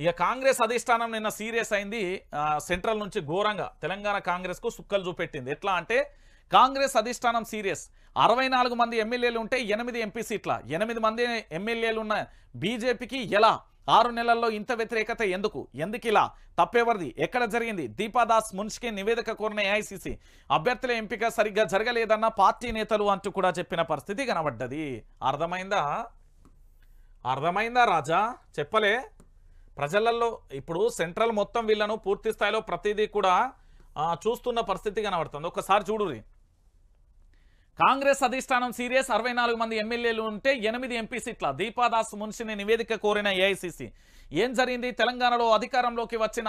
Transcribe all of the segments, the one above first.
ఇక కాంగ్రెస్ అధిష్టానం నిన్న సీరియస్ అయింది. సెంట్రల్ నుంచి ఘోరంగా తెలంగాణ కాంగ్రెస్ కు సుక్కలు చూపెట్టింది. ఎట్లా అంటే కాంగ్రెస్ అధిష్టానం సీరియస్. 64 మంది ఎమ్మెల్యేలు ఉంటే 8 ఎంపీ సీట్ల 8 మంది ఎమ్మెల్యేలు ఉన్న బీజేపీకి ఎలా 6 నెలల్లో ఇంత వ్యతిరేకత ఎందుకు ఇలా తప్పెవరిది ఎక్కడ జరిగింది? దీపాదాస్ మున్షికి నివేదిక కోరిన ఏఐసీసీ అభ్యర్థుల ఎంపిక సరిగ్గా జరగలేదన్న పార్టీ నేతలు అంటూ కూడా చెప్పిన పరిస్థితి కనబడ్డది. అర్థమైందా రాజా? చెప్పలే ప్రజలలో ఇప్పుడు సెంట్రల్ మొత్తం వీళ్ళను పూర్తి స్థాయిలో ప్రతిదీ కూడా చూస్తున్న పరిస్థితి కనబడుతుంది. ఒకసారి చూడురి. కాంగ్రెస్ అధిష్టానం సీరియస్. 64 మంది ఎమ్మెల్యేలు ఉంటే 8 ఎంపీ సీట్ల దీపాదాస్ మున్షిని నివేదిక కోరిన ఏఐసీసీ. ఏం జరిగింది? తెలంగాణలో అధికారంలోకి వచ్చిన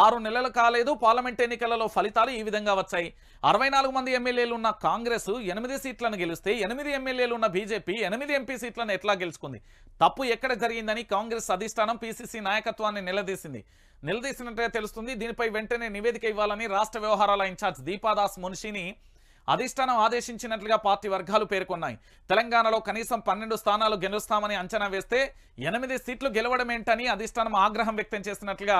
6 నెలలు కాలేదు. పార్లమెంట్ ఎన్నికలలో ఫలితాలు ఈ విధంగా వచ్చాయి. 64 మంది ఎమ్మెల్యేలు ఉన్న కాంగ్రెస్ 8 సీట్లను గెలిస్తే 8 ఎమ్మెల్యేలు ఉన్న బీజేపీ 8 ఎంపీ సీట్లను ఎట్లా గెలుచుకుంది? తప్పు ఎక్కడ జరిగిందని కాంగ్రెస్ అధిష్టానం పీసీసీ నాయకత్వాన్ని నిలదీసినట్టుగా తెలుస్తుంది. దీనిపై వెంటనే నివేదిక ఇవ్వాలని రాష్ట్ర వ్యవహారాల ఇన్ఛార్జ్ దీపాదాస్ మున్షిని అధిష్టానం ఆదేశించినట్లుగా పార్టీ వర్గాలు పేర్కొన్నాయి. తెలంగాణలో కనీసం 12 స్థానాలు గెలుస్తామని అంచనా వేస్తే 8 సీట్లు గెలవడమేంటని అధిష్టానం ఆగ్రహం వ్యక్తం చేసినట్లుగా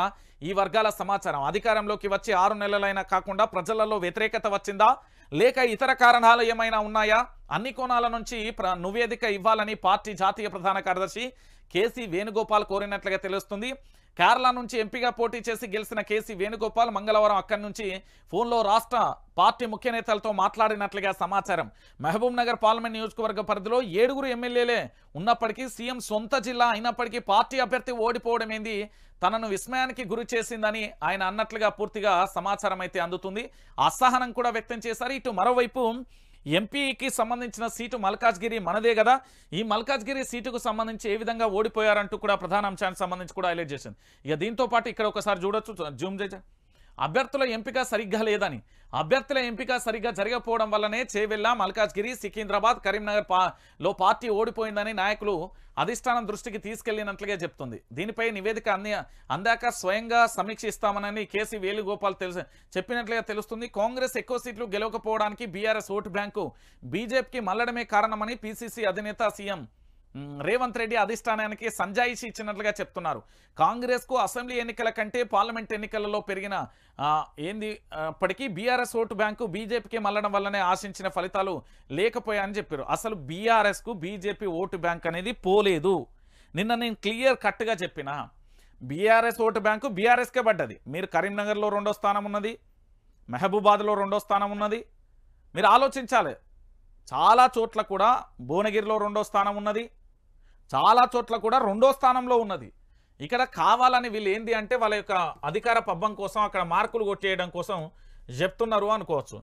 ఈ వర్గాల సమాచారం. అధికారంలోకి వచ్చి 6 నెలలైనా కాకుండా ప్రజలలో వ్యతిరేకత వచ్చిందా లేక ఇతర కారణాలు ఏమైనా ఉన్నాయా? అన్ని కోణాల నుంచి నివేదిక ఇవ్వాలని పార్టీ జాతీయ ప్రధాన కార్యదర్శి కేసీ వేణుగోపాల్ కోరినట్లుగా తెలుస్తుంది. కేరళ నుంచి ఎంపీగా పోటీ చేసి గెలిచిన కేసీ వేణుగోపాల్ మంగళవారం అక్కడి నుంచి ఫోన్లో రాష్ట్ర పార్టీ ముఖ్య నేతలతో మాట్లాడినట్లుగా సమాచారం. మహబూబ్ నగర్ పార్లమెంట్ నియోజకవర్గ పరిధిలో 7 ఎమ్మెల్యేలే ఉన్నప్పటికీ సీఎం సొంత జిల్లా అయినప్పటికీ పార్టీ అభ్యర్థి ఓడిపోవడం ఏంది తనను విస్మయానికి గురి చేసిందని ఆయన అన్నట్లుగా పూర్తిగా సమాచారం అయితే అందుతుంది. అసహనం కూడా వ్యక్తం చేశారు. ఇటు మరోవైపు ఎంపీకి సంబంధించిన సీటు మల్కాజ్గిరి మనదే కదా, ఈ మల్కాజ్గిరి సీటుకు సంబంధించి ఏ విధంగా ఓడిపోయారంటూ కూడా ప్రధాన అంశానికి సంబంధించి కూడా హైలైట్ చేసింది. ఇక దీంతో పాటు ఇక్కడ ఒకసారి చూడొచ్చు, జూమ్ చేయ అభ్యర్థుల ఎంపిక సరిగ్గా లేదని, అభ్యర్థుల ఎంపిక సరిగ్గా జరగకపోవడం వల్లనే చేవెళ్ళ, మల్కాజ్గిరి, సికింద్రాబాద్, కరీంనగర్ లో పార్టీ ఓడిపోయిందని నాయకులు అధిష్టానం దృష్టికి తీసుకెళ్లినట్లుగా చెప్తుంది. దీనిపై నివేదిక అందాక స్వయంగా సమీక్షిస్తామని కేసీ వేణుగోపాల్ చెప్పినట్లుగా తెలుస్తుంది. కాంగ్రెస్ ఎక్కువ సీట్లు గెలవకపోవడానికి బీఆర్ఎస్ ఓటు బ్యాంకు బీజేపీకి మళ్లడమే కారణమని పీసీసీ అధినేత సీఎం రేవంత్ రెడ్డి అధిష్టానానికి సంజాయిషి ఇచ్చినట్లుగా చెప్తున్నారు. కాంగ్రెస్ కు అసెంబ్లీ ఎన్నికల కంటే పార్లమెంట్ ఎన్నికలలో పెరిగిన అప్పటికీ బీఆర్ఎస్ ఓటు బ్యాంకు బీజేపీకి మళ్లడం వల్లనే ఆశించిన ఫలితాలు లేకపోయాయని చెప్పారు. అసలు బీఆర్ఎస్ కు బీజేపీ ఓటు బ్యాంక్ అనేది పోలేదు. నిన్న నేను క్లియర్ కట్గా చెప్పిన బీఆర్ఎస్ ఓటు బ్యాంకు బీఆర్ఎస్కే పడ్డది. మీరు కరీంనగర్లో 2వ స్థానం ఉన్నది, మహబూబాద్లో 2వ స్థానం ఉన్నది. మీరు ఆలోచించాలి. చాలా చోట్ల కూడా భువనగిరిలో 2వ స్థానం ఉన్నది, చాలా చోట్ల కూడా 2వ స్థానంలో ఉన్నది. ఇక్కడ కావాలని వీళ్ళు ఏంది అంటే వాళ్ళ యొక్క అధికార పబ్బం కోసం అక్కడ మార్కులు కొట్టేయడం కోసం చెప్తున్నారు అనుకోవచ్చు.